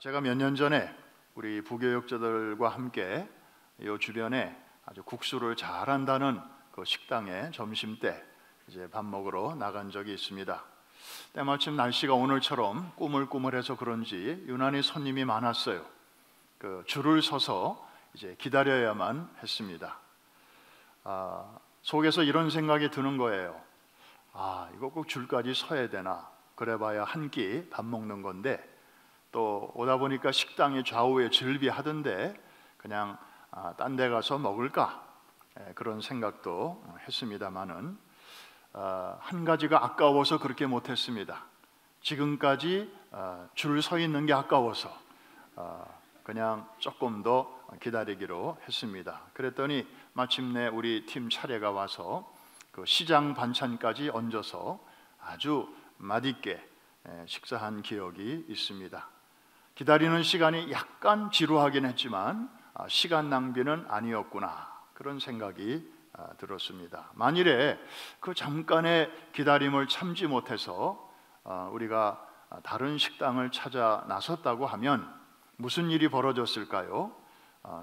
제가 몇 년 전에 우리 부교육자들과 함께 이 주변에 아주 국수를 잘한다는 그 식당에 점심 때 이제 밥 먹으러 나간 적이 있습니다. 때마침 날씨가 오늘처럼 꾸물꾸물해서 그런지 유난히 손님이 많았어요. 그 줄을 서서 이제 기다려야만 했습니다. 속에서 이런 생각이 드는 거예요. 이거 꼭 줄까지 서야 되나? 그래봐야 한 끼 밥 먹는 건데, 또 오다 보니까 식당이 좌우에 즐비하던데 그냥 딴 데 가서 먹을까? 그런 생각도 했습니다마는 한 가지가 아까워서 그렇게 못했습니다. 지금까지 줄 서 있는 게 아까워서 그냥 조금 더 기다리기로 했습니다. 그랬더니 마침내 우리 팀 차례가 와서 그 시장 반찬까지 얹어서 아주 맛있게 식사한 기억이 있습니다. 기다리는 시간이 약간 지루하긴 했지만 시간 낭비는 아니었구나, 그런 생각이 들었습니다. 만일에 그 잠깐의 기다림을 참지 못해서 우리가 다른 식당을 찾아 나섰다고 하면 무슨 일이 벌어졌을까요?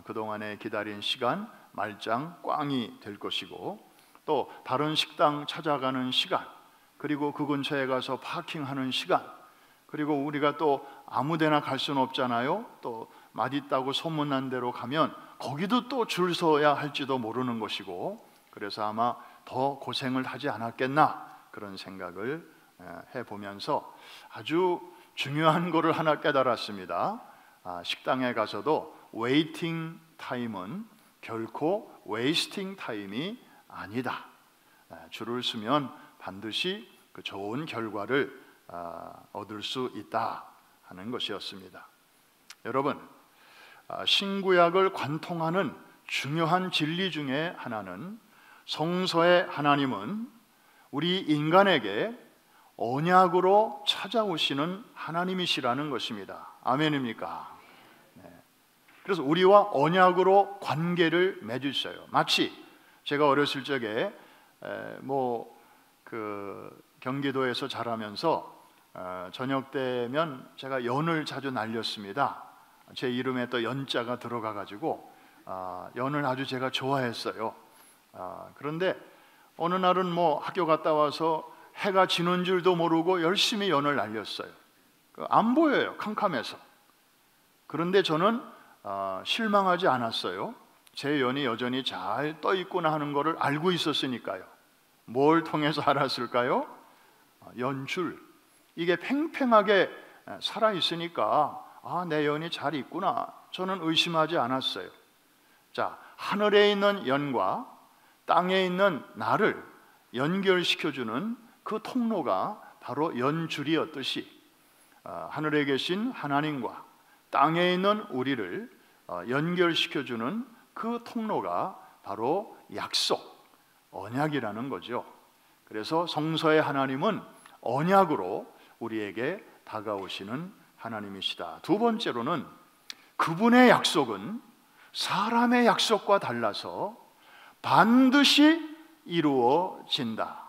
그동안에 기다린 시간 말짱 꽝이 될 것이고, 또 다른 식당 찾아가는 시간, 그리고 그 근처에 가서 파킹하는 시간, 그리고 우리가 또 아무 데나 갈 수는 없잖아요. 또 맛있다고 소문난 데로 가면 거기도 또 줄 서야 할지도 모르는 것이고, 그래서 아마 더 고생을 하지 않았겠나, 그런 생각을 해보면서 아주 중요한 거를 하나 깨달았습니다. 식당에 가서도 웨이팅 타임은 결코 웨이스팅 타임이 아니다. 줄을 서면 반드시 그 좋은 결과를 얻을 수 있다 하는 것이었습니다. 여러분, 신구약을 관통하는 중요한 진리 중에 하나는 성서의 하나님은 우리 인간에게 언약으로 찾아오시는 하나님이시라는 것입니다. 아멘입니까? 그래서 우리와 언약으로 관계를 맺으셔요. 마치 제가 어렸을 적에 경기도에서 자라면서 저녁 때면 제가 연을 자주 날렸습니다. 제 이름에 또 연자가 들어가 가지고 연을 아주 제가 좋아했어요. 그런데 어느 날은 학교 갔다 와서 해가 지는 줄도 모르고 열심히 연을 날렸어요. 안 보여요, 캄캄해서. 그런데 저는 실망하지 않았어요. 제 연이 여전히 잘 떠 있구나 하는 것을 알고 있었으니까요. 뭘 통해서 알았을까요? 연줄. 이게 팽팽하게 살아 있으니까 내 연이 잘 있구나, 저는 의심하지 않았어요. 자, 하늘에 있는 연과 땅에 있는 나를 연결시켜주는 그 통로가 바로 연줄이었듯이 하늘에 계신 하나님과 땅에 있는 우리를 연결시켜주는 그 통로가 바로 약속, 언약이라는 거죠. 그래서 성서의 하나님은 언약으로 우리에게 다가오시는 하나님이시다. 두 번째로는 그분의 약속은 사람의 약속과 달라서 반드시 이루어진다.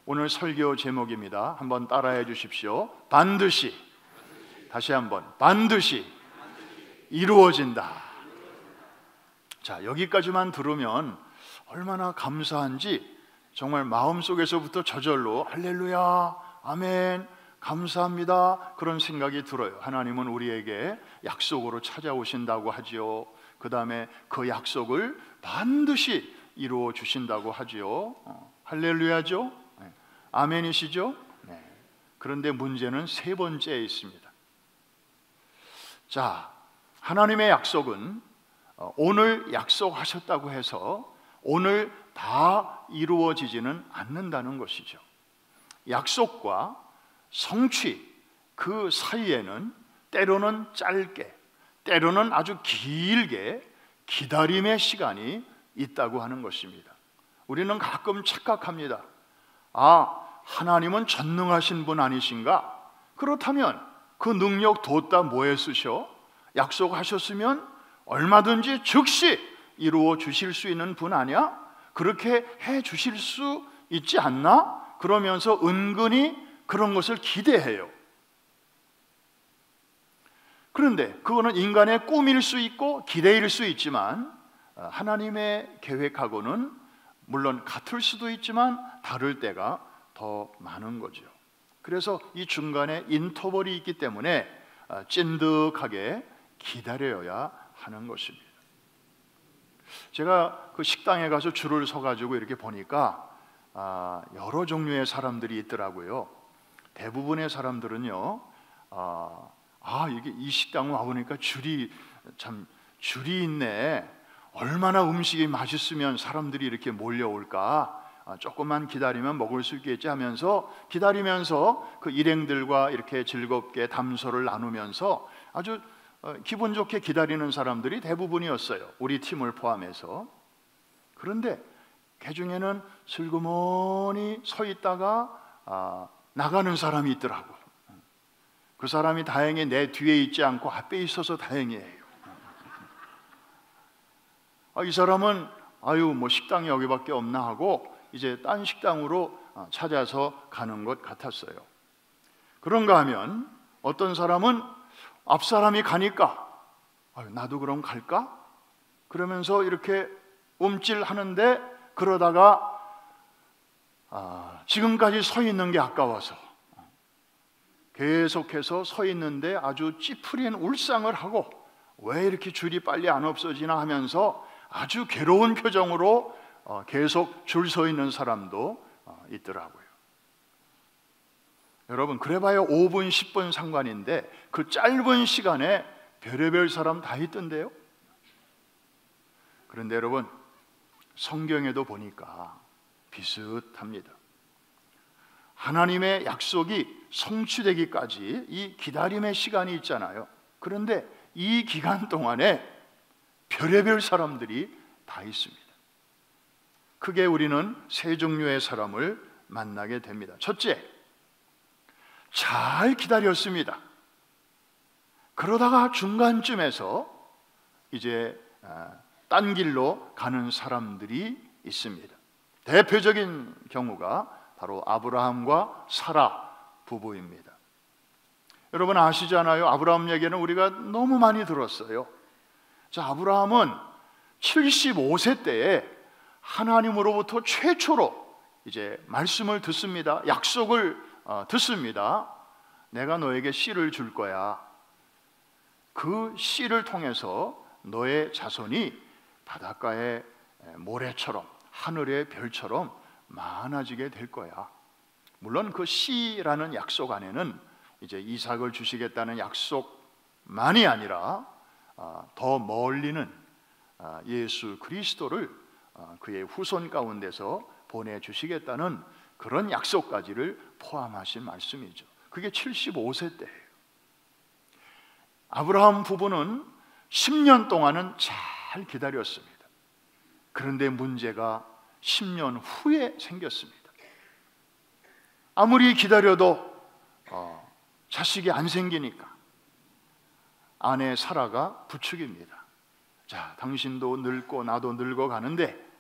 오늘 설교 제목입니다. 한번 따라해 주십시오. 반드시. 다시 한번, 반드시 이루어진다. 자, 여기까지만 들으면 얼마나 감사한지 정말 마음속에서부터 저절로 할렐루야, 아멘, 감사합니다, 그런 생각이 들어요. 하나님은 우리에게 약속으로 찾아오신다고 하지요. 그 다음에 그 약속을 반드시 이루어 주신다고 하지요. 할렐루야죠. 아멘이시죠. 그런데 문제는 세 번째에 있습니다. 자, 하나님의 약속은 오늘 약속하셨다고 해서 오늘 다 이루어지지는 않는다는 것이죠. 약속과 성취 그 사이에는 때로는 짧게, 때로는 아주 길게 기다림의 시간이 있다고 하는 것입니다. 우리는 가끔 착각합니다. 하나님은 전능하신 분 아니신가? 그렇다면 그 능력 뒀다 뭐에 쓰셔? 약속하셨으면 얼마든지 즉시 이루어 주실 수 있는 분 아니야? 그렇게 해 주실 수 있지 않나? 그러면서 은근히 그런 것을 기대해요. 그런데 그거는 인간의 꿈일 수 있고 기대일 수 있지만 하나님의 계획하고는 물론 같을 수도 있지만 다를 때가 더 많은 거죠. 그래서 이 중간에 인터벌이 있기 때문에 찐득하게 기다려야 하는 것입니다. 제가 그 식당에 가서 줄을 서가지고 이렇게 보니까 여러 종류의 사람들이 있더라고요. 대부분의 사람들은요, 이게 이 식당 와보니까 줄이 있네. 얼마나 음식이 맛있으면 사람들이 이렇게 몰려올까? 조금만 기다리면 먹을 수 있겠지 하면서 기다리면서 그 일행들과 이렇게 즐겁게 담소를 나누면서 아주 기분 좋게 기다리는 사람들이 대부분이었어요. 우리 팀을 포함해서. 그런데 그 중에는 슬그머니 서 있다가 나가는 사람이 있더라고. 그 사람이 다행히 내 뒤에 있지 않고 앞에 있어서 다행이에요. 이 사람은 뭐 식당이 여기밖에 없나 하고 이제 딴 식당으로 찾아서 가는 것 같았어요. 그런가 하면 어떤 사람은 앞 사람이 가니까 나도 그럼 갈까? 그러면서 이렇게 움찔하는데 그러다가 지금까지 서 있는 게 아까워서 계속해서 서 있는데 아주 찌푸린 울상을 하고 왜 이렇게 줄이 빨리 안 없어지나 하면서 아주 괴로운 표정으로 계속 줄 서 있는 사람도 있더라고요. 여러분, 그래봐야 5분, 10분 상관인데 그 짧은 시간에 별의별 사람 다 있던데요. 그런데 여러분, 성경에도 보니까 비슷합니다. 하나님의 약속이 성취되기까지 이 기다림의 시간이 있잖아요. 그런데 이 기간 동안에 별의별 사람들이 다 있습니다. 크게 우리는 세 종류의 사람을 만나게 됩니다. 첫째, 잘 기다렸습니다. 그러다가 중간쯤에서 이제 딴 길로 가는 사람들이 있습니다. 대표적인 경우가 바로 아브라함과 사라 부부입니다. 여러분 아시잖아요. 아브라함 얘기는 우리가 너무 많이 들었어요. 자, 아브라함은 75세 때에 하나님으로부터 최초로 이제 말씀을 듣습니다. 약속을 듣습니다. 내가 너에게 씨를 줄 거야. 그 씨를 통해서 너의 자손이 바닷가의 모래처럼 하늘의 별처럼 많아지게 될 거야. 물론 그 씨라는 약속 안에는 이제 이삭을 주시겠다는 약속만이 아니라 더 멀리는 예수 그리스도를 그의 후손 가운데서 보내주시겠다는 그런 약속까지를 포함하신 말씀이죠. 그게 75세 때예요. 아브라함 부부는 10년 동안은 잘 기다렸습니다. 그런데 문제가 10년 후에 생겼습니다. 아무리 기다려도 자식이 안 생기니까 아내 사라가 부축입니다. 자, 당신도 늙고 나도 늙어가는데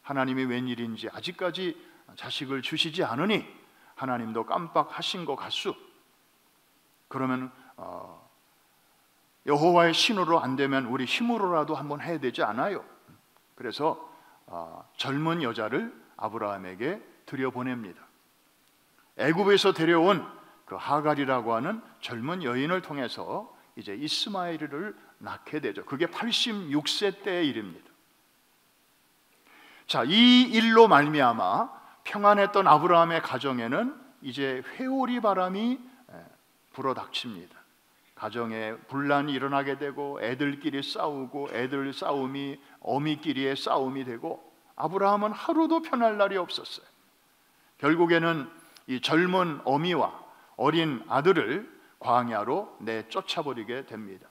하나님이 웬일인지 아직까지 자식을 주시지 않으니 하나님도 깜빡하신 것 같수. 그러면 여호와의 신호로 안 되면 우리 힘으로라도 한번 해야 되지 않아요? 그래서 젊은 여자를 아브라함에게 들여보냅니다. 애굽에서 데려온 그 하갈이라고 하는 젊은 여인을 통해서 이제 이스마엘을 낳게 되죠. 그게 86세 때의 일입니다. 자, 이 일로 말미암아 평안했던 아브라함의 가정에는 이제 회오리 바람이 불어닥칩니다. 가정에 분란이 일어나게 되고 애들끼리 싸우고 애들 싸움이 어미끼리의 싸움이 되고 아브라함은 하루도 편할 날이 없었어요. 결국에는 이 젊은 어미와 어린 아들을 광야로 내쫓아버리게 됩니다.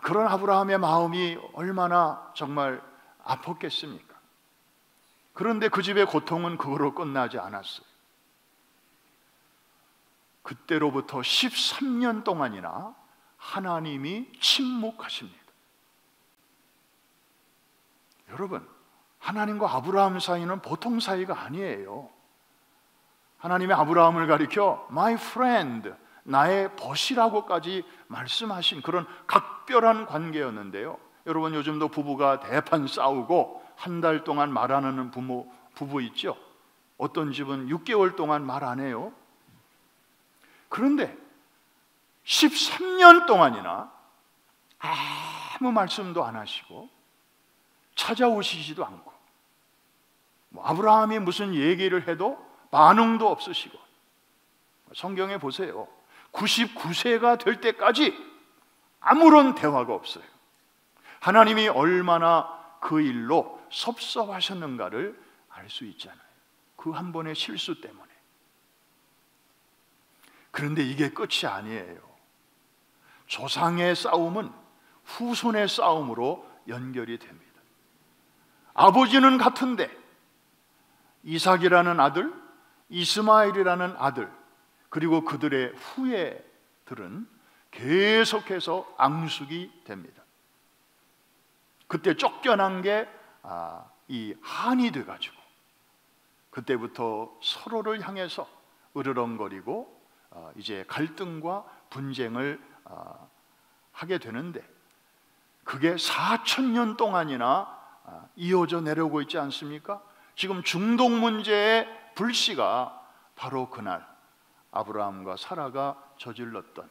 그런 아브라함의 마음이 얼마나 정말 아팠겠습니까? 그런데 그 집의 고통은 그거로 끝나지 않았어요. 그때로부터 13년 동안이나 하나님이 침묵하십니다. 여러분, 하나님과 아브라함 사이는 보통 사이가 아니에요. 하나님이 아브라함을 가리켜 My friend, 나의 벗이라고까지 말씀하신 그런 각별한 관계였는데요. 여러분, 요즘도 부부가 대판 싸우고 한 달 동안 말 안 하는 부부 있죠? 어떤 집은 6개월 동안 말 안 해요. 그런데 13년 동안이나 아무 말씀도 안 하시고 찾아오시지도 않고, 아브라함이 무슨 얘기를 해도 반응도 없으시고, 성경에 보세요. 99세가 될 때까지 아무런 대화가 없어요. 하나님이 얼마나 그 일로 섭섭하셨는가를 알 수 있잖아요. 그 한 번의 실수 때문에. 그런데 이게 끝이 아니에요. 조상의 싸움은 후손의 싸움으로 연결이 됩니다. 아버지는 같은데 이삭이라는 아들, 이스마엘이라는 아들, 그리고 그들의 후예들은 계속해서 앙숙이 됩니다. 그때 쫓겨난 게 이 한이 돼가지고 그때부터 서로를 향해서 으르렁거리고 이제 갈등과 분쟁을 하게 되는데, 그게 4,000년 동안이나 이어져 내려오고 있지 않습니까? 지금 중동 문제의 불씨가 바로 그날 아브라함과 사라가 저질렀던,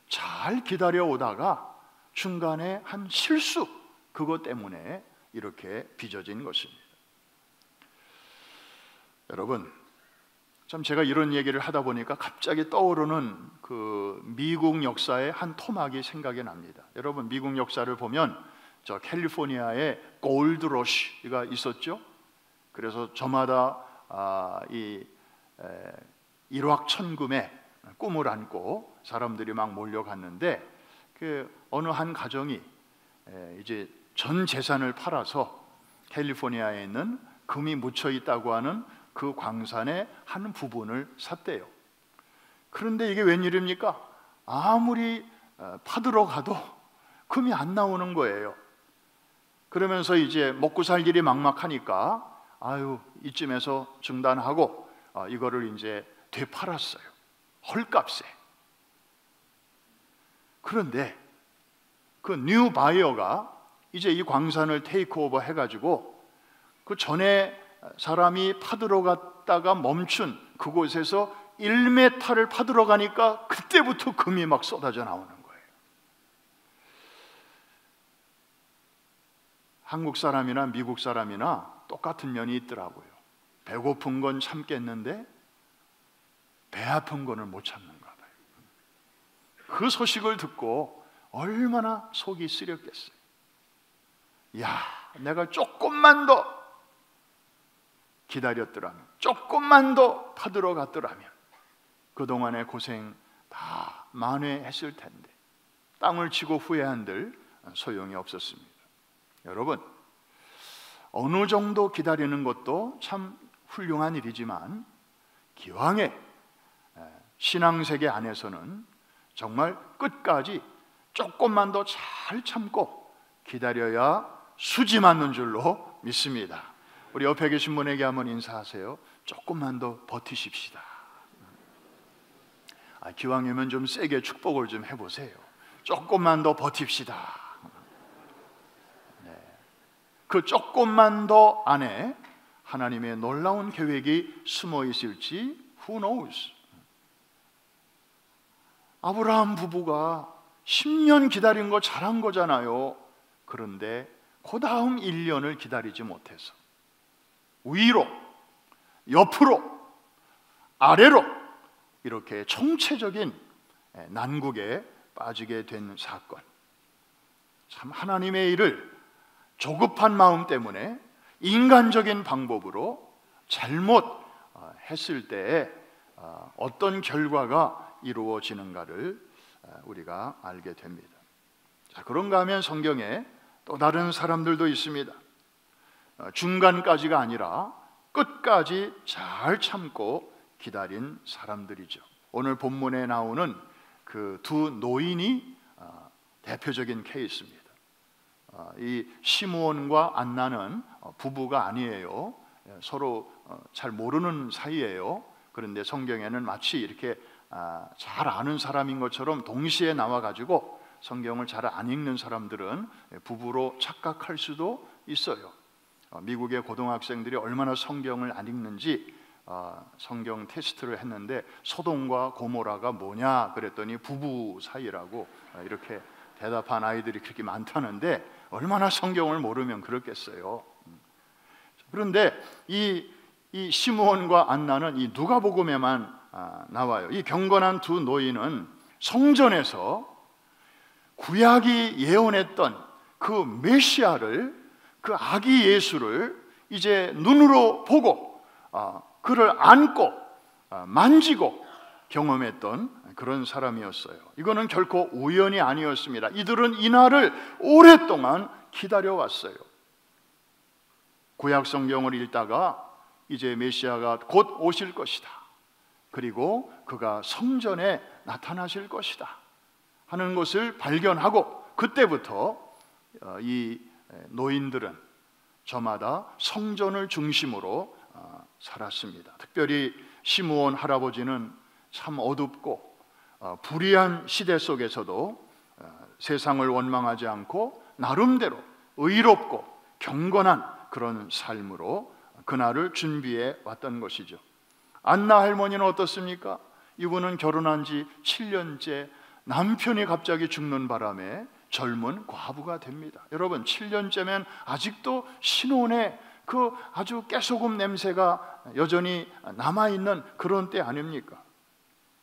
잘 기다려오다가 중간에 한 실수, 그것 때문에 이렇게 빚어진 것입니다. 여러분, 참 제가 이런 얘기를 하다 보니까 갑자기 떠오르는 그 미국 역사의 한 토막이 생각이 납니다. 여러분, 미국 역사를 보면 저 캘리포니아에 골드 러시가 있었죠. 그래서 저마다 이 일확천금의 꿈을 안고 사람들이 막 몰려갔는데, 그 어느 한 가정이 이제 전 재산을 팔아서 캘리포니아에 있는 금이 묻혀 있다고 하는 그 광산의 한 부분을 샀대요. 그런데 이게 웬일입니까? 아무리 파들어 가도 금이 안 나오는 거예요. 그러면서 이제 먹고 살 길이 막막하니까 이쯤에서 중단하고 이거를 이제 되팔았어요. 헐값에. 그런데 그 뉴 바이어가 이제 이 광산을 테이크오버 해가지고 그 전에 사람이 파들어 갔다가 멈춘 그곳에서 1m를 파들어 가니까 그때부터 금이 막 쏟아져 나오는 거예요. 한국 사람이나 미국 사람이나 똑같은 면이 있더라고요. 배고픈 건 참겠는데 배 아픈 거는 못 참는가 봐요. 그 소식을 듣고 얼마나 속이 쓰렸겠어요. 야, 내가 조금만 더 기다렸더라면, 조금만 더 파들어 갔더라면 그동안의 고생 다 만회했을 텐데, 땅을 치고 후회한들 소용이 없었습니다. 여러분, 어느 정도 기다리는 것도 참 훌륭한 일이지만 기왕에 신앙세계 안에서는 정말 끝까지 조금만 더 잘 참고 기다려야 수지 맞는 줄로 믿습니다. 우리 옆에 계신 분에게 한번 인사하세요. 조금만 더 버티십시다. 기왕이면 좀 세게 축복을 좀 해보세요. 조금만 더 버팁시다. 그 조금만 더 안에 하나님의 놀라운 계획이 숨어 있을지 who knows. 아브라함 부부가 10년 기다린 거 잘한 거잖아요. 그런데 그 다음 1년을 기다리지 못해서 위로, 옆으로, 아래로 이렇게 총체적인 난국에 빠지게 된 사건. 참 하나님의 일을 조급한 마음 때문에 인간적인 방법으로 잘못 했을 때에 어떤 결과가 이루어지는가를 우리가 알게 됩니다. 자, 그런가 하면 성경에 또 다른 사람들도 있습니다. 중간까지가 아니라 끝까지 잘 참고 기다린 사람들이죠. 오늘 본문에 나오는 그 두 노인이 대표적인 케이스입니다. 이 시므온과 안나는 부부가 아니에요. 서로 잘 모르는 사이예요. 그런데 성경에는 마치 이렇게 잘 아는 사람인 것처럼 동시에 나와가지고 성경을 잘 안 읽는 사람들은 부부로 착각할 수도 있어요. 미국의 고등학생들이 얼마나 성경을 안 읽는지 성경 테스트를 했는데 소돔과 고모라가 뭐냐 그랬더니 부부 사이라고 이렇게 대답한 아이들이 그렇게 많다는데 얼마나 성경을 모르면 그렇겠어요. 그런데 이 시므온과 안나는 이 누가복음에만 나와요. 이 경건한 두 노인은 성전에서 구약이 예언했던 그 메시아를, 그 아기 예수를 이제 눈으로 보고 그를 안고 만지고 경험했던 그런 사람이었어요. 이거는 결코 우연이 아니었습니다. 이들은 이 날을 오랫동안 기다려왔어요. 구약 성경을 읽다가 이제 메시아가 곧 오실 것이다, 그리고 그가 성전에 나타나실 것이다 하는 것을 발견하고, 그때부터 이 노인들은 저마다 성전을 중심으로 살았습니다. 특별히 시므온 할아버지는 참 어둡고 불의한 시대 속에서도 세상을 원망하지 않고 나름대로 의롭고 경건한 그런 삶으로 그날을 준비해 왔던 것이죠. 안나 할머니는 어떻습니까? 이분은 결혼한 지 7년째 남편이 갑자기 죽는 바람에 젊은 과부가 됩니다. 여러분, 7년째면 아직도 신혼에 그 아주 깨소금 냄새가 여전히 남아있는 그런 때 아닙니까?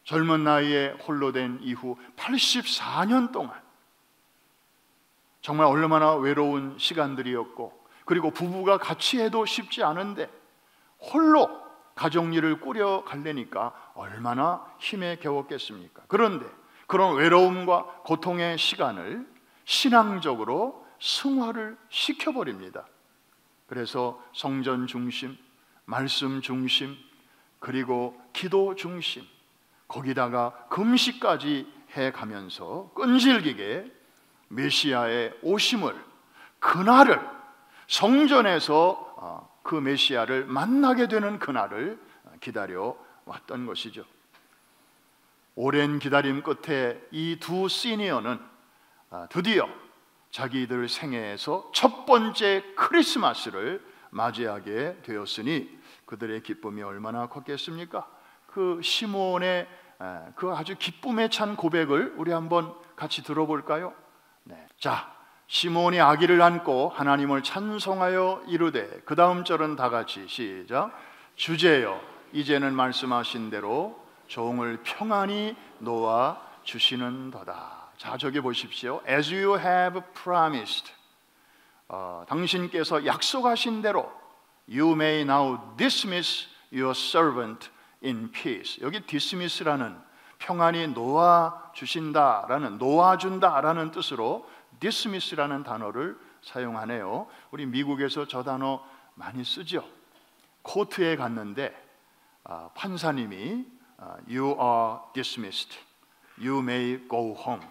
젊은 나이에 홀로 된 이후 84년 동안 정말 얼마나 외로운 시간들이었고, 그리고 부부가 같이 해도 쉽지 않은데 홀로 가족일을 꾸려가려니까 얼마나 힘에 겨웠겠습니까? 그런데 그런 외로움과 고통의 시간을 신앙적으로 승화를 시켜버립니다. 그래서 성전 중심, 말씀 중심, 그리고 기도 중심, 거기다가 금식까지 해가면서 끈질기게 메시아의 오심을, 그날을, 성전에서 그 메시아를 만나게 되는 그날을 기다려 왔던 것이죠. 오랜 기다림 끝에 이 두 시니어는 드디어 자기들 생애에서 첫 번째 크리스마스를 맞이하게 되었으니 그들의 기쁨이 얼마나 컸겠습니까? 그 시므온의 그 아주 기쁨에 찬 고백을 우리 한번 같이 들어볼까요? 네. 자, 시므온이 아기를 안고 하나님을 찬송하여 이르되, 그 다음 절은 다 같이 시작. 주제여, 이제는 말씀하신 대로 종을 평안히 놓아 주시는도다. 자, 저기 보십시오. As you have promised, 당신께서 약속하신 대로 You may now dismiss your servant in peace. 여기 dismiss라는, 평안히 놓아주신다라는, 놓아준다라는 뜻으로 dismiss라는 단어를 사용하네요. 우리 미국에서 저 단어 많이 쓰죠. 코트에 갔는데 판사님이 You are dismissed, You may go home.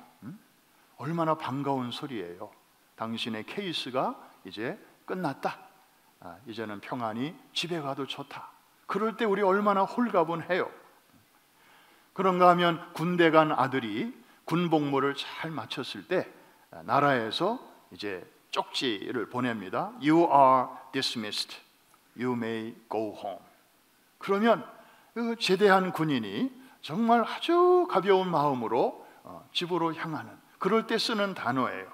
얼마나 반가운 소리예요. 당신의 케이스가 이제 끝났다, 이제는 평안히 집에 가도 좋다. 그럴 때 우리 얼마나 홀가분해요. 그런가 하면 군대 간 아들이 군복무를 잘 마쳤을 때 나라에서 이제 쪽지를 보냅니다. You are dismissed, You may go home. 그러면 그 제대한 군인이 정말 아주 가벼운 마음으로 집으로 향하는, 그럴 때 쓰는 단어예요.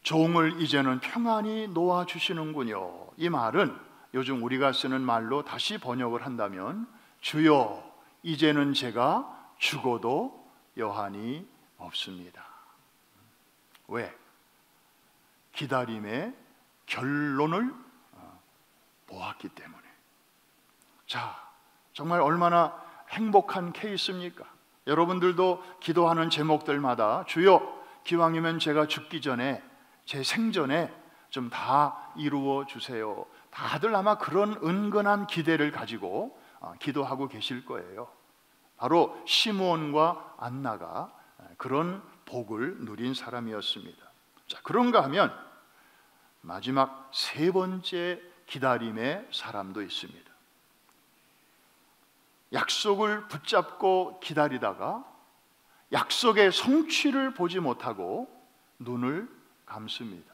종을 이제는 평안히 놓아주시는군요. 이 말은 요즘 우리가 쓰는 말로 다시 번역을 한다면, 주여, 이제는 제가 죽어도 여한이 없습니다. 왜? 기다림의 결론을 보았기 때문에. 자, 정말 얼마나 행복한 케이스입니까? 여러분들도 기도하는 제목들마다 주여, 기왕이면 제가 죽기 전에, 제 생전에 좀 다 이루어 주세요. 다들 아마 그런 은근한 기대를 가지고 기도하고 계실 거예요. 바로 시므온과 안나가 그런 복을 누린 사람이었습니다. 자, 그런가 하면 마지막 세 번째 기다림의 사람도 있습니다. 약속을 붙잡고 기다리다가 약속의 성취를 보지 못하고 눈을 감습니다.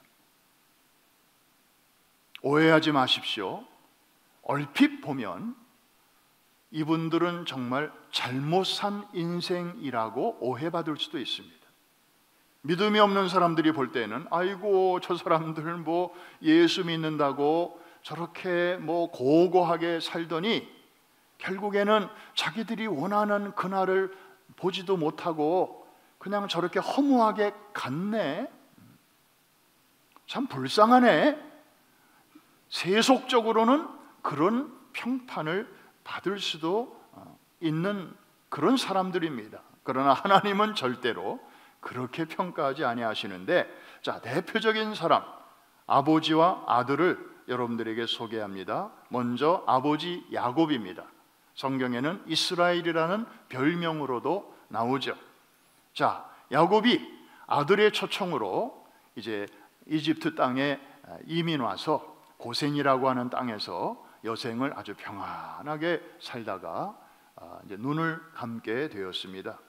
오해하지 마십시오. 얼핏 보면 이분들은 정말 잘못 산 인생이라고 오해받을 수도 있습니다. 믿음이 없는 사람들이 볼 때는 아이고 저 사람들 뭐 예수 믿는다고 저렇게 뭐 고고하게 살더니 결국에는 자기들이 원하는 그날을 보지도 못하고 그냥 저렇게 허무하게 갔네. 참 불쌍하네. 세속적으로는 그런 평판을 받을 수도 있는 그런 사람들입니다. 그러나 하나님은 절대로 그렇게 평가하지 아니하시는데, 자, 대표적인 사람 아버지와 아들을 여러분들에게 소개합니다. 먼저 아버지 야곱입니다. 성경에는 이스라엘이라는 별명으로도 나오죠. 자, 야곱이 아들의 초청으로 이제 이집트 땅에 이민 와서 고센이라고 하는 땅에서 여생을 아주 평안하게 살다가 이제 눈을 감게 되었습니다.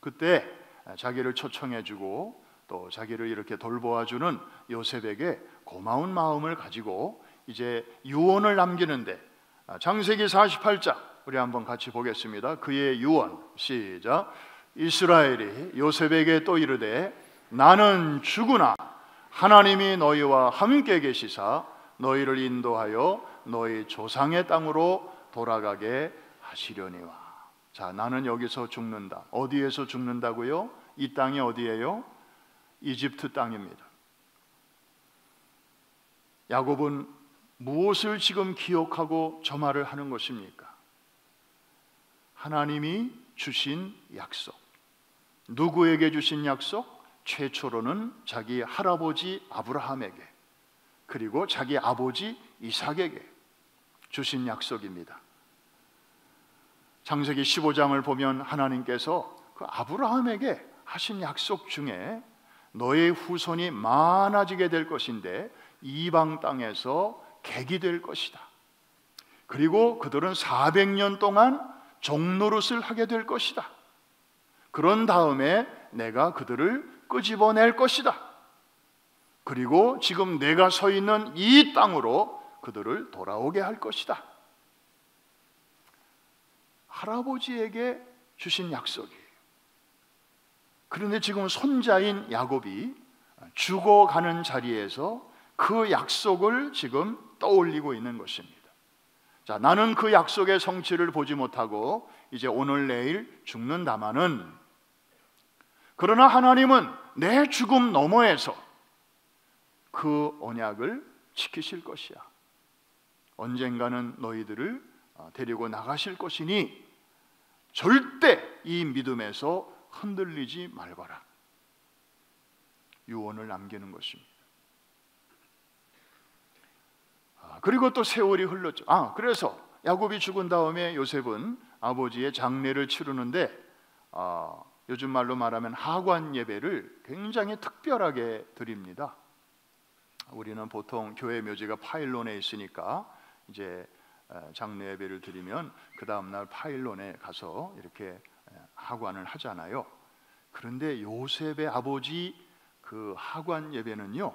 그때 자기를 초청해주고 또 자기를 이렇게 돌보아주는 요셉에게 고마운 마음을 가지고 이제 유언을 남기는데, 창세기 48장 우리 한번 같이 보겠습니다. 그의 유언, 시작. 이스라엘이 요셉에게 또 이르되 나는 죽으나 하나님이 너희와 함께 계시사 너희를 인도하여 너희 조상의 땅으로 돌아가게 하시려니와. 자, 나는 여기서 죽는다. 어디에서 죽는다고요? 이 땅이 어디예요? 이집트 땅입니다. 야곱은 무엇을 지금 기억하고 저 말을 하는 것입니까? 하나님이 주신 약속. 누구에게 주신 약속? 최초로는 자기 할아버지 아브라함에게, 그리고 자기 아버지 이삭에게 주신 약속입니다. 창세기 15장을 보면 하나님께서 그 아브라함에게 하신 약속 중에 너의 후손이 많아지게 될 것인데 이방 땅에서 객이 될 것이다. 그리고 그들은 400년 동안 종노릇을 하게 될 것이다. 그런 다음에 내가 그들을 끄집어낼 것이다. 그리고 지금 내가 서 있는 이 땅으로 그들을 돌아오게 할 것이다. 할아버지에게 주신 약속이에요. 그런데 지금 손자인 야곱이 죽어가는 자리에서 그 약속을 지금 떠올리고 있는 것입니다. 자, 나는 그 약속의 성취를 보지 못하고 이제 오늘 내일 죽는다마는, 그러나 하나님은 내 죽음 너머에서 그 언약을 지키실 것이야. 언젠가는 너희들을 데리고 나가실 것이니 절대 이 믿음에서 흔들리지 말거라. 유언을 남기는 것입니다. 그리고 또 세월이 흘렀죠. 그래서 야곱이 죽은 다음에 요셉은 아버지의 장례를 치르는데 요즘 말로 말하면 하관 예배를 굉장히 특별하게 드립니다. 우리는 보통 교회 묘지가 파일론에 있으니까 이제 장례 예배를 드리면 그 다음날 파일론에 가서 이렇게 하관을 하잖아요. 그런데 요셉의 아버지 그 하관 예배는요,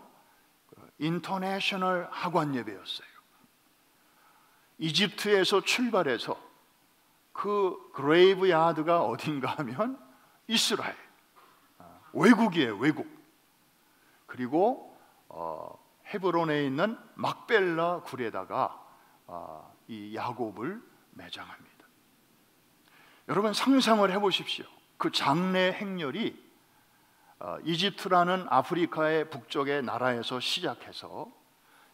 인터내셔널 하관 예배였어요. 이집트에서 출발해서 그 그레이브 야드가 어딘가 하면 이스라엘, 외국이에요, 외국. 그리고 헤브론에 있는 막벨라 굴에다가 이 야곱을 매장합니다. 여러분 상상을 해보십시오. 그 장례 행렬이 이집트라는 아프리카의 북쪽의 나라에서 시작해서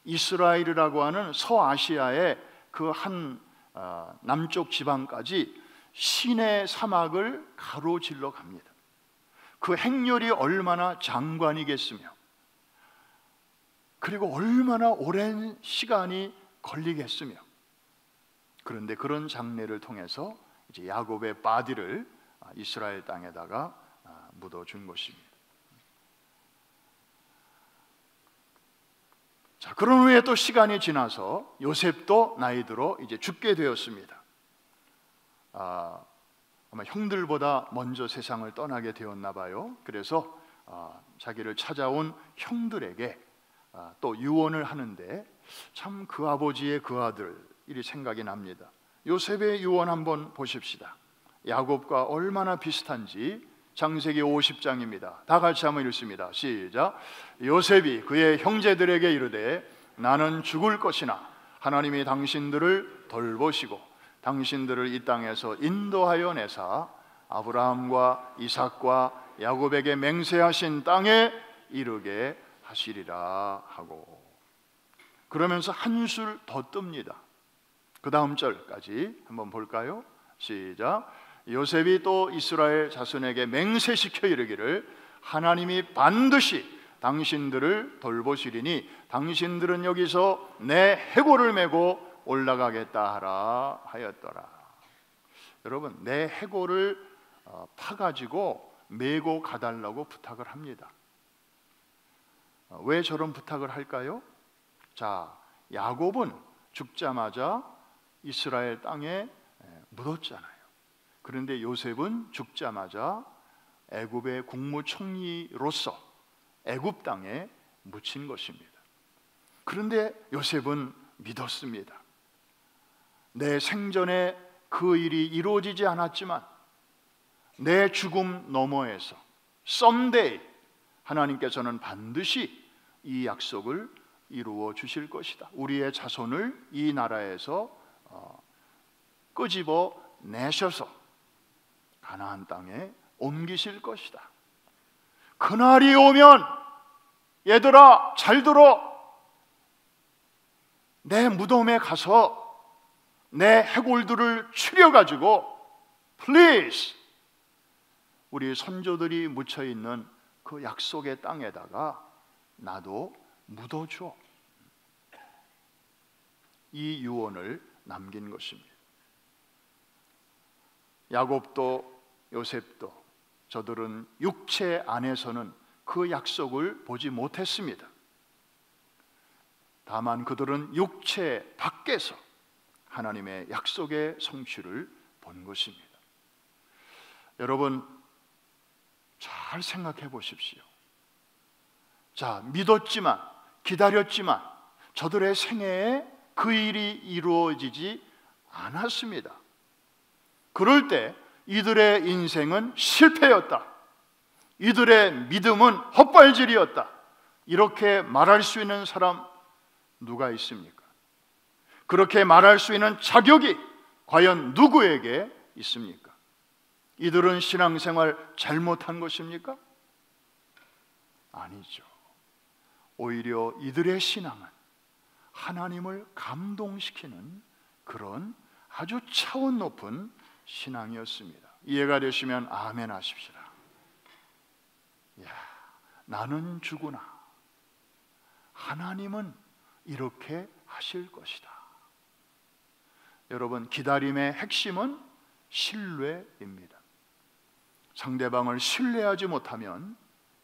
이스라엘이라고 하는 서아시아의 그 한 남쪽 지방까지 시내 사막을 가로질러 갑니다. 그 행렬이 얼마나 장관이겠으며, 그리고 얼마나 오랜 시간이 걸리겠으며. 그런데 그런 장례를 통해서 이제 야곱의 바디를 이스라엘 땅에다가 묻어준 것입니다. 자, 그런 후에 또 시간이 지나서 요셉도 나이 들어 이제 죽게 되었습니다. 아마 형들보다 먼저 세상을 떠나게 되었나 봐요. 그래서 자기를 찾아온 형들에게 또 유언을 하는데 참 그 아버지의 그 아들 일이 생각이 납니다. 요셉의 유언 한번 보십시다. 야곱과 얼마나 비슷한지 창세기 50장입니다. 다 같이 한번 읽습니다. 시작. 요셉이 그의 형제들에게 이르되 나는 죽을 것이나 하나님이 당신들을 돌보시고 당신들을 이 땅에서 인도하여 내사 아브라함과 이삭과 야곱에게 맹세하신 땅에 이르게 하시리라 하고, 그러면서 한술 더 뜹니다. 그 다음 절까지 한번 볼까요? 시작. 요셉이 또 이스라엘 자손에게 맹세시켜 이르기를 하나님이 반드시 당신들을 돌보시리니 당신들은 여기서 내 해골을 메고 올라가겠다 하라 하였더라. 여러분, 내 해골을 파가지고 메고 가달라고 부탁을 합니다. 왜 저런 부탁을 할까요? 자, 야곱은 죽자마자 이스라엘 땅에 묻었잖아요. 그런데 요셉은 죽자마자 애굽의 국무총리로서 애굽 땅에 묻힌 것입니다. 그런데 요셉은 믿었습니다. 내 생전에 그 일이 이루어지지 않았지만 내 죽음 너머에서 someday 하나님께서는 반드시 이 약속을 이루어 주실 것이다. 우리의 자손을 이 나라에서 끄집어 내셔서 가나안 땅에 옮기실 것이다. 그날이 오면 얘들아 잘 들어, 내 무덤에 가서 내 해골들을 추려가지고 please 우리 선조들이 묻혀있는 그 약속의 땅에다가 나도 묻어줘. 이 유언을 남긴 것입니다. 야곱도 요셉도 저들은 육체 안에서는 그 약속을 보지 못했습니다. 다만 그들은 육체 밖에서 하나님의 약속의 성취를 본 것입니다. 여러분, 잘 생각해 보십시오. 자, 믿었지만 기다렸지만 저들의 생애에 그 일이 이루어지지 않았습니다. 그럴 때 이들의 인생은 실패였다, 이들의 믿음은 헛발질이었다, 이렇게 말할 수 있는 사람 누가 있습니까? 그렇게 말할 수 있는 자격이 과연 누구에게 있습니까? 이들은 신앙생활 잘못한 것입니까? 아니죠. 오히려 이들의 신앙은 하나님을 감동시키는 그런 아주 차원 높은 신앙이었습니다. 이해가 되시면 아멘 하십시다. 나는 죽으나 하나님은 이렇게 하실 것이다. 여러분, 기다림의 핵심은 신뢰입니다. 상대방을 신뢰하지 못하면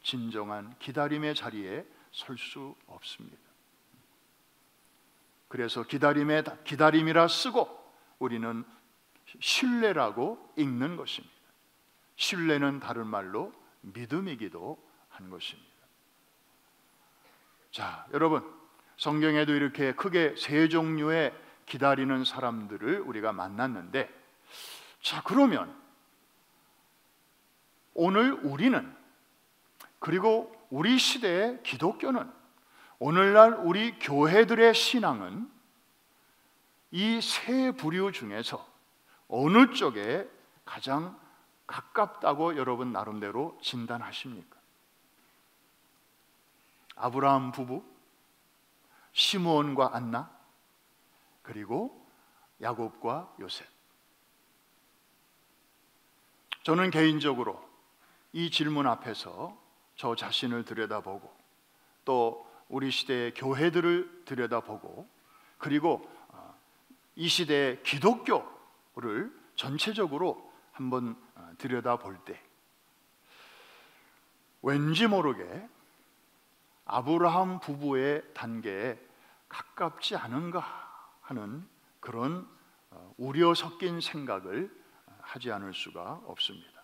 진정한 기다림의 자리에 설 수 없습니다. 그래서 기다림이라 쓰고 우리는 신뢰라고 읽는 것입니다. 신뢰는 다른 말로 믿음이기도 한 것입니다. 자, 여러분, 성경에도 이렇게 크게 세 종류의 기다리는 사람들을 우리가 만났는데, 자, 그러면 오늘 우리는, 그리고 우리 시대의 기독교는, 오늘날 우리 교회들의 신앙은 이 세 부류 중에서 어느 쪽에 가장 가깝다고 여러분 나름대로 진단하십니까? 아브라함 부부, 시므온과 안나, 그리고 야곱과 요셉. 저는 개인적으로 이 질문 앞에서 저 자신을 들여다보고 또 우리 시대의 교회들을 들여다보고 그리고 이 시대의 기독교를 전체적으로 한번 들여다볼 때 왠지 모르게 아브라함 부부의 단계에 가깝지 않은가 하는 그런 우려 섞인 생각을 하지 않을 수가 없습니다.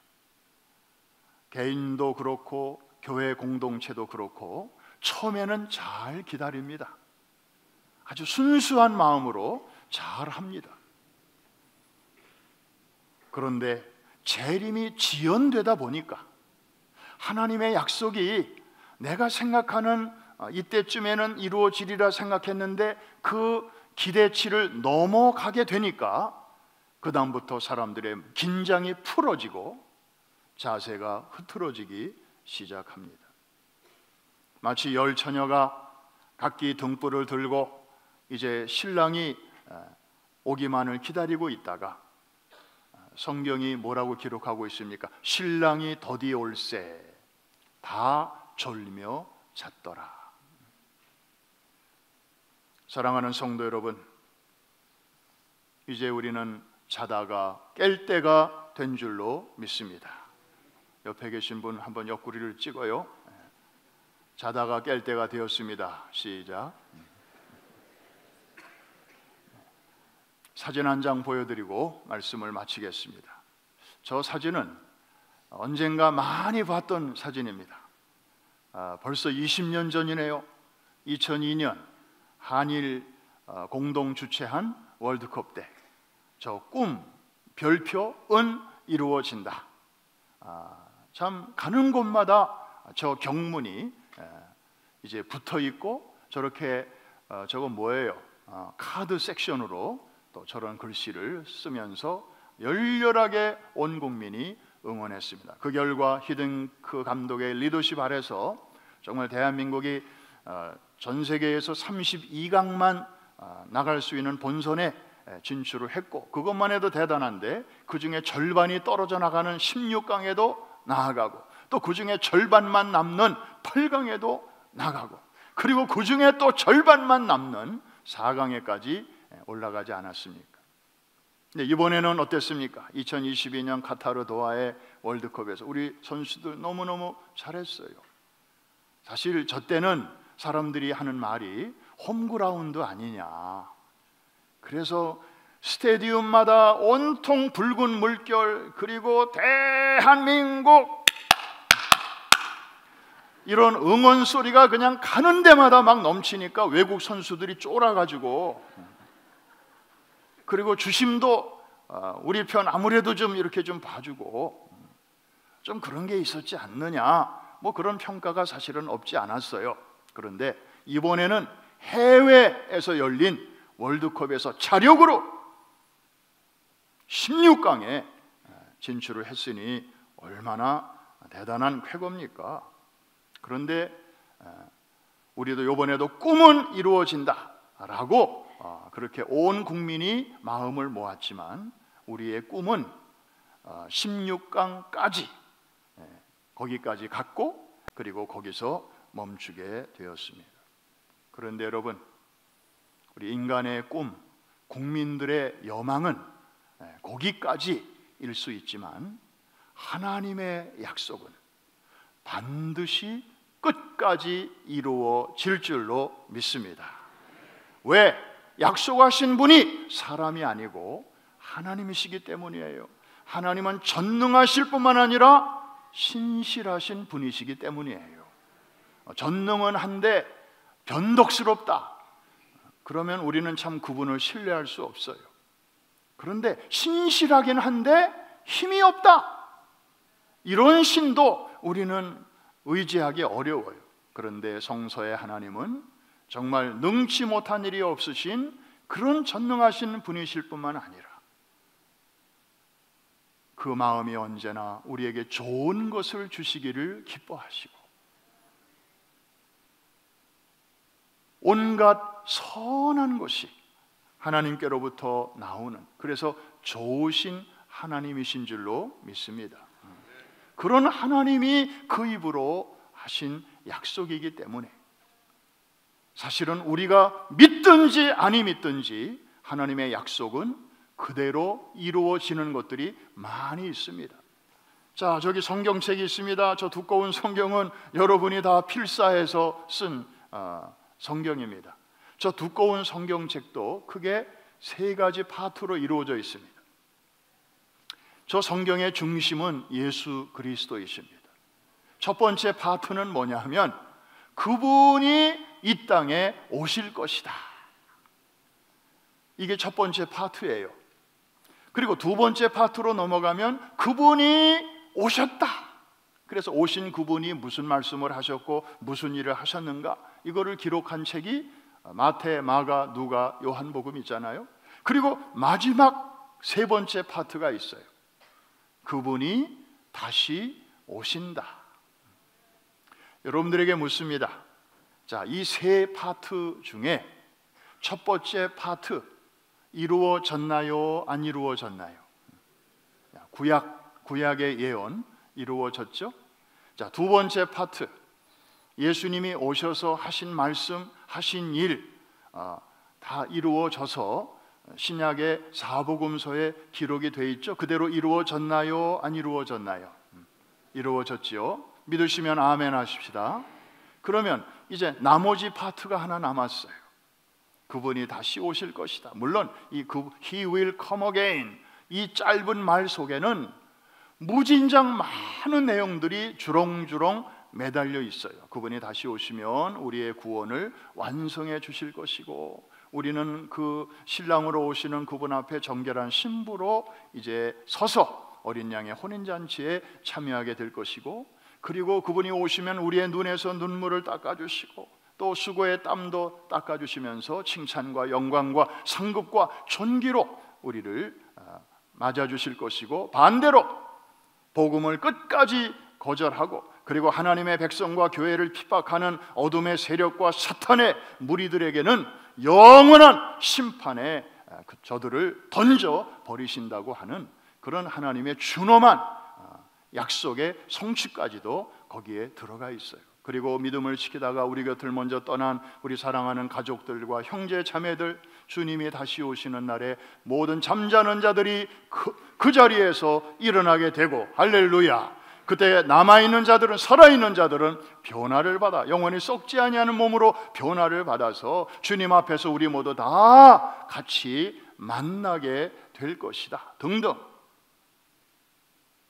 개인도 그렇고 교회 공동체도 그렇고 처음에는 잘 기다립니다. 아주 순수한 마음으로 잘 합니다. 그런데 재림이 지연되다 보니까 하나님의 약속이 내가 생각하는 이때쯤에는 이루어지리라 생각했는데 그 기대치를 넘어가게 되니까 그 다음부터 사람들의 긴장이 풀어지고 자세가 흐트러지기 시작합니다. 마치 열 처녀가 각기 등불을 들고 이제 신랑이 오기만을 기다리고 있다가 성경이 뭐라고 기록하고 있습니까? 신랑이 더디 올세 다 졸며 잤더라. 사랑하는 성도 여러분, 이제 우리는 자다가 깰 때가 된 줄로 믿습니다. 옆에 계신 분 한번 옆구리를 찍어요. 자다가 깰 때가 되었습니다. 시작. 사진 한 장 보여드리고 말씀을 마치겠습니다. 저 사진은 언젠가 많이 봤던 사진입니다. 벌써 20년 전이네요. 2002년 한일 공동 주최한 월드컵 때 저 꿈, 별표, 은 이루어진다. 참 가는 곳마다 저 경문이 이제 붙어 있고 저렇게 저건 뭐예요? 카드 섹션으로 또 저런 글씨를 쓰면서 열렬하게 온 국민이 응원했습니다. 그 결과 히딩크 감독의 리더십 아래서 정말 대한민국이 전 세계에서 32강만 나갈 수 있는 본선에 진출을 했고, 그것만 해도 대단한데 그 중에 절반이 떨어져 나가는 16강에도 나아가고, 또 그 중에 절반만 남는 8강에도 나가고, 그리고 그 중에 또 절반만 남는 4강에까지 올라가지 않았습니까? 근데 이번에는 어땠습니까? 2022년 카타르 도하의 월드컵에서 우리 선수들 너무너무 잘했어요. 사실 저 때는 사람들이 하는 말이 홈그라운드 아니냐, 그래서 스테디움마다 온통 붉은 물결, 그리고 대한민국 이런 응원 소리가 그냥 가는 데마다 막 넘치니까 외국 선수들이 쫄아가지고, 그리고 주심도 우리 편 아무래도 좀 이렇게 좀 봐주고 좀 그런 게 있었지 않느냐, 뭐 그런 평가가 사실은 없지 않았어요. 그런데 이번에는 해외에서 열린 월드컵에서 자력으로 16강에 진출을 했으니 얼마나 대단한 쾌거입니까? 그런데 우리도 이번에도 꿈은 이루어진다라고 그렇게 온 국민이 마음을 모았지만 우리의 꿈은 16강까지 거기까지 갔고, 그리고 거기서 멈추게 되었습니다. 그런데 여러분, 우리 인간의 꿈, 국민들의 여망은 거기까지일 수 있지만 하나님의 약속은 반드시 끝까지 이루어질 줄로 믿습니다. 왜? 약속하신 분이 사람이 아니고 하나님이시기 때문이에요. 하나님은 전능하실 뿐만 아니라 신실하신 분이시기 때문이에요. 전능은 한데 변덕스럽다, 그러면 우리는 참 그분을 신뢰할 수 없어요. 그런데 신실하긴 한데 힘이 없다, 이런 신도 우리는 의지하기 어려워요. 그런데 성서의 하나님은 정말 능치 못한 일이 없으신 그런 전능하신 분이실 뿐만 아니라 그 마음이 언제나 우리에게 좋은 것을 주시기를 기뻐하시고 온갖 선한 것이 하나님께로부터 나오는, 그래서 좋으신 하나님이신 줄로 믿습니다. 그런 하나님이 그 입으로 하신 약속이기 때문에 사실은 우리가 믿든지 아니 믿든지 하나님의 약속은 그대로 이루어지는 것들이 많이 있습니다. 자, 저기 성경책이 있습니다. 저 두꺼운 성경은 여러분이 다 필사해서 쓴 성경입니다. 저 두꺼운 성경책도 크게 세 가지 파트로 이루어져 있습니다. 저 성경의 중심은 예수 그리스도이십니다. 첫 번째 파트는 뭐냐 하면 그분이 이 땅에 오실 것이다. 이게 첫 번째 파트예요. 그리고 두 번째 파트로 넘어가면 그분이 오셨다. 그래서 오신 그분이 무슨 말씀을 하셨고 무슨 일을 하셨는가, 이거를 기록한 책이 마태, 마가, 누가, 요한복음 있잖아요. 그리고 마지막 세 번째 파트가 있어요. 그분이 다시 오신다. 여러분들에게 묻습니다. 자, 이 세 파트 중에 첫 번째 파트 이루어졌나요? 안 이루어졌나요? 구약의 예언 이루어졌죠? 자, 두 번째 파트 예수님이 오셔서 하신 말씀, 하신 일 다 이루어져서 신약의 사복음서에 기록이 되어 있죠. 그대로 이루어졌나요? 안 이루어졌나요? 이루어졌지요. 믿으시면 아멘 하십시다. 그러면 이제 나머지 파트가 하나 남았어요. 그분이 다시 오실 것이다. 물론 He will come again, 이 짧은 말 속에는 무진장 많은 내용들이 주렁주렁 매달려 있어요. 그분이 다시 오시면 우리의 구원을 완성해 주실 것이고, 우리는 그 신랑으로 오시는 그분 앞에 정결한 신부로 이제 서서 어린 양의 혼인잔치에 참여하게 될 것이고, 그리고 그분이 오시면 우리의 눈에서 눈물을 닦아주시고 또 수고의 땀도 닦아주시면서 칭찬과 영광과 상급과 존귀로 우리를 맞아주실 것이고, 반대로 복음을 끝까지 거절하고 그리고 하나님의 백성과 교회를 핍박하는 어둠의 세력과 사탄의 무리들에게는 영원한 심판에 저들을 던져 버리신다고 하는 그런 하나님의 준엄한 약속의 성취까지도 거기에 들어가 있어요. 그리고 믿음을 지키다가 우리 곁을 먼저 떠난 우리 사랑하는 가족들과 형제 자매들, 주님이 다시 오시는 날에 모든 잠자는 자들이 그 자리에서 일어나게 되고, 할렐루야. 그때 남아있는 자들은, 살아있는 자들은 변화를 받아 영원히 썩지 아니하는 몸으로 변화를 받아서 주님 앞에서 우리 모두 다 같이 만나게 될 것이다 등등.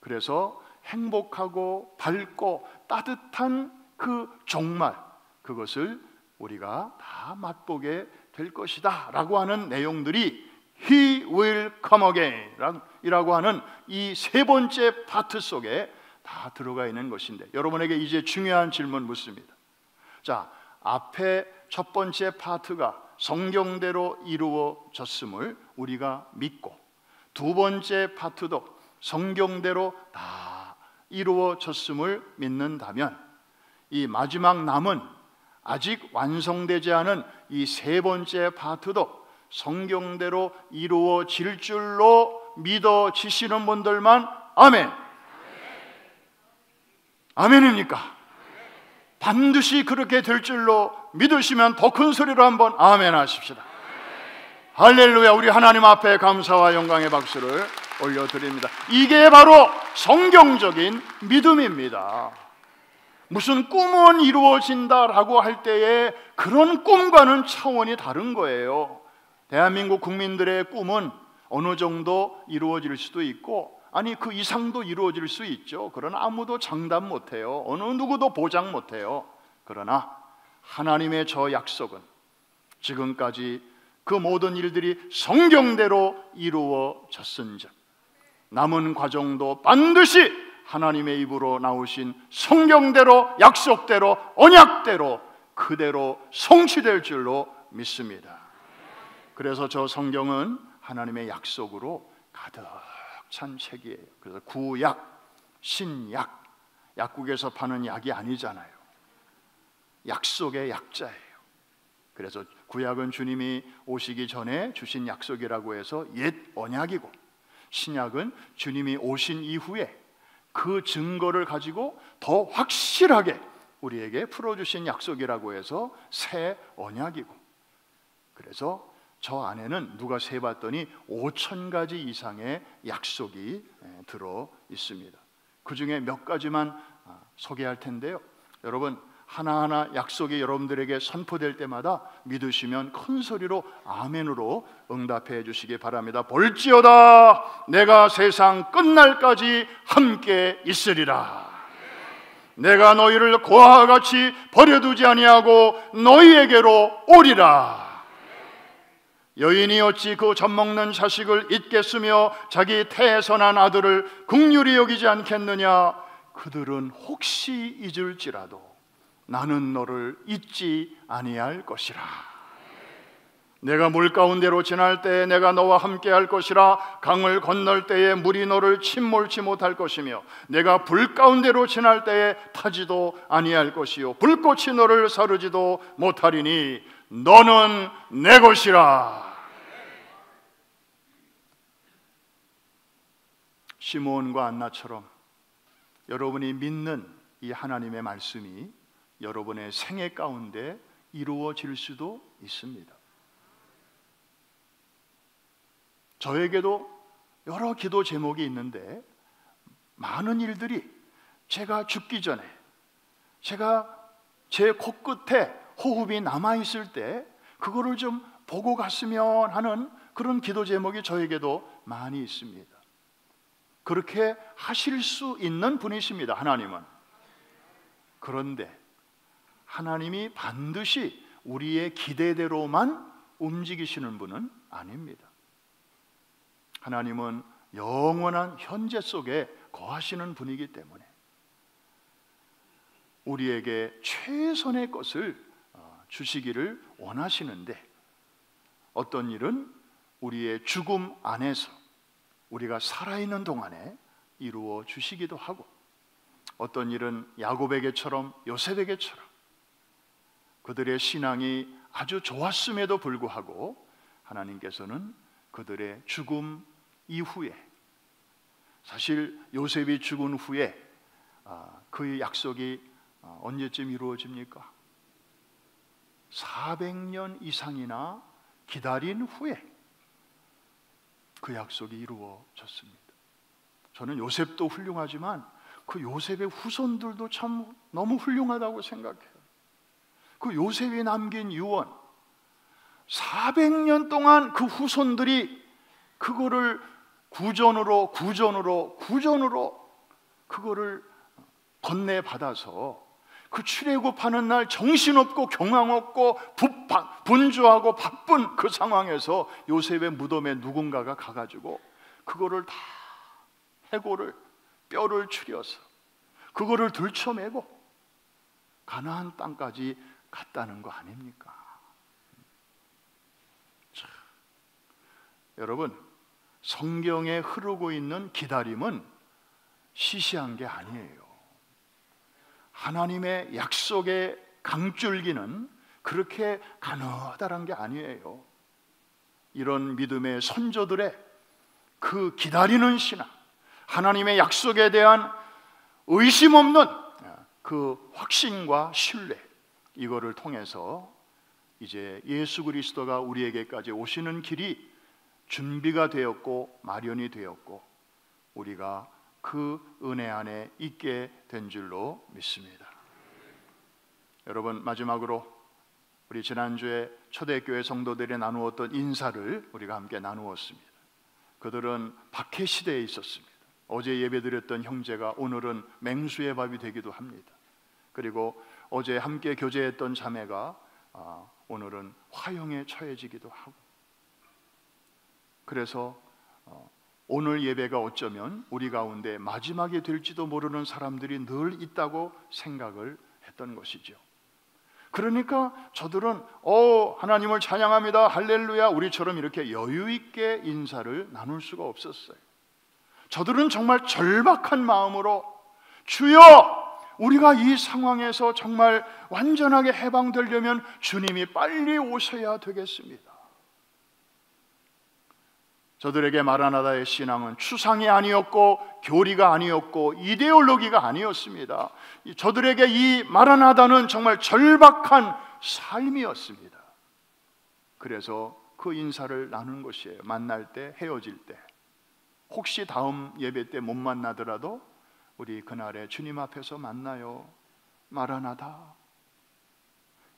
그래서 행복하고 밝고 따뜻한 그 종말, 그것을 우리가 다 맛보게 될 것이다 라고 하는 내용들이 He will come again 이라고 하는 이 세 번째 파트 속에 다 들어가 있는 것인데, 여러분에게 이제 중요한 질문 묻습니다. 자, 앞에 첫 번째 파트가 성경대로 이루어졌음을 우리가 믿고, 두 번째 파트도 성경대로 다 이루어졌음을 믿는다면, 이 마지막 남은 아직 완성되지 않은 이 세 번째 파트도 성경대로 이루어질 줄로 믿어지시는 분들만 아멘. 아멘입니까? 반드시 그렇게 될 줄로 믿으시면 더 큰 소리로 한번 아멘 하십시다. 할렐루야. 우리 하나님 앞에 감사와 영광의 박수를 올려드립니다. 이게 바로 성경적인 믿음입니다. 무슨 꿈은 이루어진다라고 할 때에 그런 꿈과는 차원이 다른 거예요. 대한민국 국민들의 꿈은 어느 정도 이루어질 수도 있고, 아니 그 이상도 이루어질 수 있죠. 그러나 아무도 장담 못해요. 어느 누구도 보장 못해요. 그러나 하나님의 저 약속은 지금까지 그 모든 일들이 성경대로 이루어졌은즉 남은 과정도 반드시 하나님의 입으로 나오신 성경대로, 약속대로, 언약대로 그대로 성취될 줄로 믿습니다. 그래서 저 성경은 하나님의 약속으로 가득 찬 책이에요. 그래서 구약, 신약, 약국에서 파는 약이 아니잖아요. 약속의 약자예요. 그래서 구약은 주님이 오시기 전에 주신 약속이라고 해서 옛 언약이고, 신약은 주님이 오신 이후에 그 증거를 가지고 더 확실하게 우리에게 풀어주신 약속이라고 해서 새 언약이고, 그래서 저 안에는 누가 세봤더니 5,000가지 이상의 약속이 들어 있습니다. 그 중에 몇 가지만 소개할 텐데요. 여러분, 하나하나 약속이 여러분들에게 선포될 때마다 믿으시면 큰 소리로 아멘으로 응답해 주시기 바랍니다. 볼지어다 내가 세상 끝날까지 함께 있으리라. 내가 너희를 고아와 같이 버려두지 아니하고 너희에게로 오리라. 여인이 어찌 그 젖먹는 자식을 잊겠으며 자기 태에서 난 아들을 긍휼히 여기지 않겠느냐. 그들은 혹시 잊을지라도 나는 너를 잊지 아니할 것이라. 내가 물 가운데로 지날 때에 내가 너와 함께 할 것이라. 강을 건널 때에 물이 너를 침몰치 못할 것이며 내가 불 가운데로 지날 때에 타지도 아니할 것이요 불꽃이 너를 사르지도 못하리니 너는 내 것이라. 시므온과 안나처럼 여러분이 믿는 이 하나님의 말씀이 여러분의 생애 가운데 이루어질 수도 있습니다. 저에게도 여러 기도 제목이 있는데 많은 일들이 제가 죽기 전에, 제가 제 코끝에 호흡이 남아있을 때 그거를 좀 보고 갔으면 하는 그런 기도 제목이 저에게도 많이 있습니다. 그렇게 하실 수 있는 분이십니다, 하나님은. 그런데 하나님이 반드시 우리의 기대대로만 움직이시는 분은 아닙니다. 하나님은 영원한 현재 속에 거하시는 분이기 때문에 우리에게 최선의 것을 주시기를 원하시는데, 어떤 일은 우리의 죽음 안에서 우리가 살아있는 동안에 이루어 주시기도 하고, 어떤 일은 야곱에게처럼 요셉에게처럼 그들의 신앙이 아주 좋았음에도 불구하고 하나님께서는 그들의 죽음 이후에, 사실 요셉이 죽은 후에 그의 약속이 언제쯤 이루어집니까? 400년 이상이나 기다린 후에 그 약속이 이루어졌습니다. 저는 요셉도 훌륭하지만 그 요셉의 후손들도 참 너무 훌륭하다고 생각해요. 그 요셉이 남긴 유언, 400년 동안 그 후손들이 그거를 구전으로 그거를 건네받아서 그 출애굽하는 날 정신없고 경황없고 분주하고 바쁜 그 상황에서 요셉의 무덤에 누군가가 가가지고 그거를 다 해골을 뼈를 추려서 그거를 들쳐매고 가나안 땅까지 갔다는 거 아닙니까? 자, 여러분, 성경에 흐르고 있는 기다림은 시시한 게 아니에요. 하나님의 약속의 강줄기는 그렇게 가느다란 게 아니에요. 이런 믿음의 선조들의 그 기다리는 신앙, 하나님의 약속에 대한 의심 없는 그 확신과 신뢰, 이거를 통해서 이제 예수 그리스도가 우리에게까지 오시는 길이 준비가 되었고 마련이 되었고 우리가 그 은혜 안에 있게 된 줄로 믿습니다. 여러분, 마지막으로 우리 지난주에 초대교회 성도들이 나누었던 인사를 우리가 함께 나누었습니다. 그들은 박해 시대에 있었습니다. 어제 예배드렸던 형제가 오늘은 맹수의 밥이 되기도 합니다. 그리고 어제 함께 교제했던 자매가 오늘은 화형에 처해지기도 하고, 그래서 오늘 예배가 어쩌면 우리 가운데 마지막이 될지도 모르는 사람들이 늘 있다고 생각을 했던 것이죠. 그러니까 저들은 하나님을 찬양합니다, 할렐루야, 우리처럼 이렇게 여유 있게 인사를 나눌 수가 없었어요. 저들은 정말 절박한 마음으로, 주여, 우리가 이 상황에서 정말 완전하게 해방되려면 주님이 빨리 오셔야 되겠습니다. 저들에게 마라나다의 신앙은 추상이 아니었고 교리가 아니었고 이데올로기가 아니었습니다. 저들에게 이 마라나다는 정말 절박한 삶이었습니다. 그래서 그 인사를 나눈 것이에요. 만날 때, 헤어질 때, 혹시 다음 예배 때 못 만나더라도 우리 그날에 주님 앞에서 만나요. 마라나다,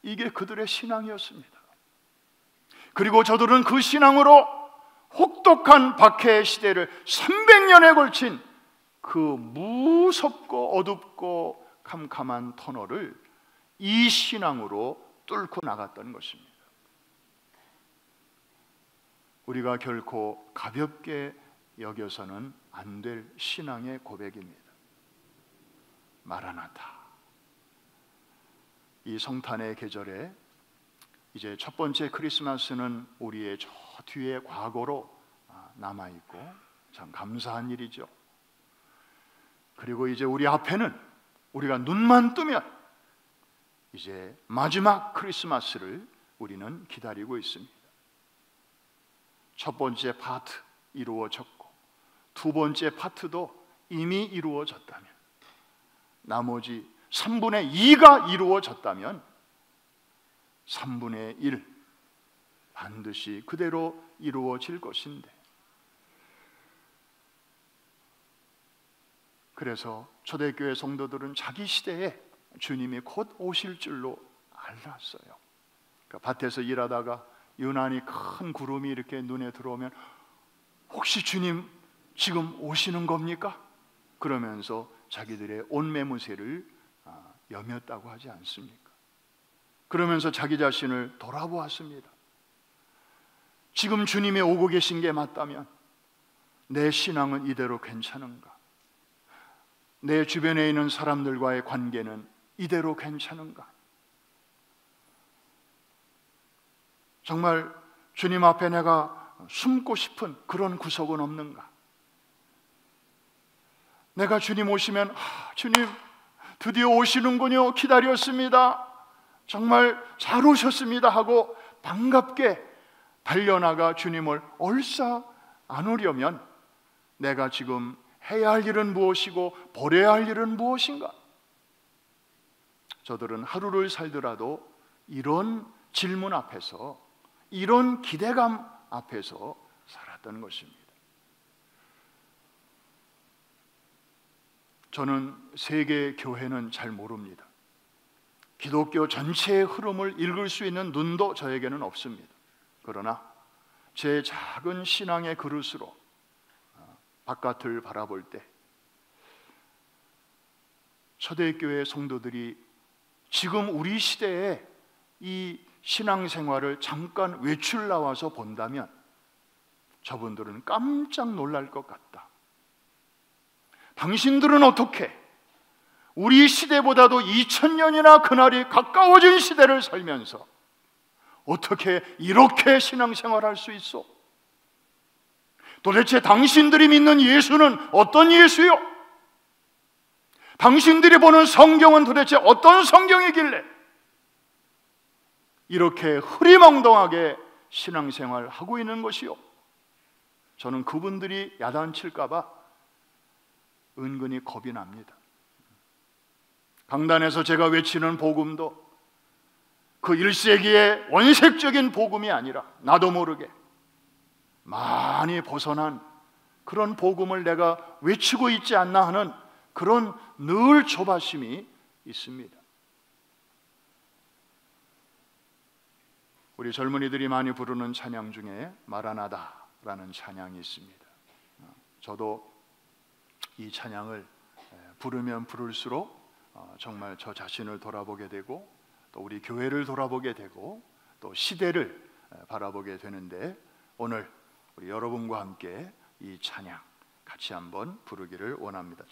이게 그들의 신앙이었습니다. 그리고 저들은 그 신앙으로 혹독한 박해의 시대를 300년에 걸친 그 무섭고 어둡고 캄캄한 터널을 이 신앙으로 뚫고 나갔던 것입니다. 우리가 결코 가볍게 여겨서는 안 될 신앙의 고백입니다. 마라나타. 이 성탄의 계절에 이제 첫 번째 크리스마스는 우리의 저 뒤에 과거로 남아있고 참 감사한 일이죠. 그리고 이제 우리 앞에는 우리가 눈만 뜨면 이제 마지막 크리스마스를 우리는 기다리고 있습니다. 첫 번째 파트 이루어졌고 두 번째 파트도 이미 이루어졌다면, 나머지 3분의 2가 이루어졌다면 3분의 1 반드시 그대로 이루어질 것인데, 그래서 초대교회 성도들은 자기 시대에 주님이 곧 오실 줄로 알았어요. 그러니까 밭에서 일하다가 유난히 큰 구름이 이렇게 눈에 들어오면 혹시 주님 지금 오시는 겁니까? 그러면서 자기들의 온매무새를 여몄다고 하지 않습니까? 그러면서 자기 자신을 돌아보았습니다. 지금 주님이 오고 계신 게 맞다면 내 신앙은 이대로 괜찮은가? 내 주변에 있는 사람들과의 관계는 이대로 괜찮은가? 정말 주님 앞에 내가 숨고 싶은 그런 구석은 없는가? 내가 주님 오시면 주님 드디어 오시는군요, 기다렸습니다, 정말 잘 오셨습니다 하고 반갑게 달려나가 주님을 얼싸 안으려면 내가 지금 해야 할 일은 무엇이고 버려야 할 일은 무엇인가? 저들은 하루를 살더라도 이런 질문 앞에서, 이런 기대감 앞에서 살았던 것입니다. 저는 세계 교회는 잘 모릅니다. 기독교 전체의 흐름을 읽을 수 있는 눈도 저에게는 없습니다. 그러나 제 작은 신앙의 그릇으로 바깥을 바라볼 때 초대교회 성도들이 지금 우리 시대에 이 신앙생활을 잠깐 외출 나와서 본다면 저분들은 깜짝 놀랄 것 같다. 당신들은 어떻게 우리 시대보다도 2000년이나 그날이 가까워진 시대를 살면서 어떻게 이렇게 신앙생활할 수 있어? 도대체 당신들이 믿는 예수는 어떤 예수요? 당신들이 보는 성경은 도대체 어떤 성경이길래 이렇게 흐리멍덩하게 신앙생활을 하고 있는 것이요? 저는 그분들이 야단칠까 봐 은근히 겁이 납니다. 강단에서 제가 외치는 복음도 그 1세기의 원색적인 복음이 아니라 나도 모르게 많이 벗어난 그런 복음을 내가 외치고 있지 않나 하는 그런 늘 조바심이 있습니다. 우리 젊은이들이 많이 부르는 찬양 중에 마라나다라는 찬양이 있습니다. 저도 이 찬양을 부르면 부를수록 정말 저 자신을 돌아보게 되고 또 우리 교회를 돌아보게 되고 또 시대를 바라보게 되는데, 오늘 우리 여러분과 함께 이 찬양 같이 한번 부르기를 원합니다.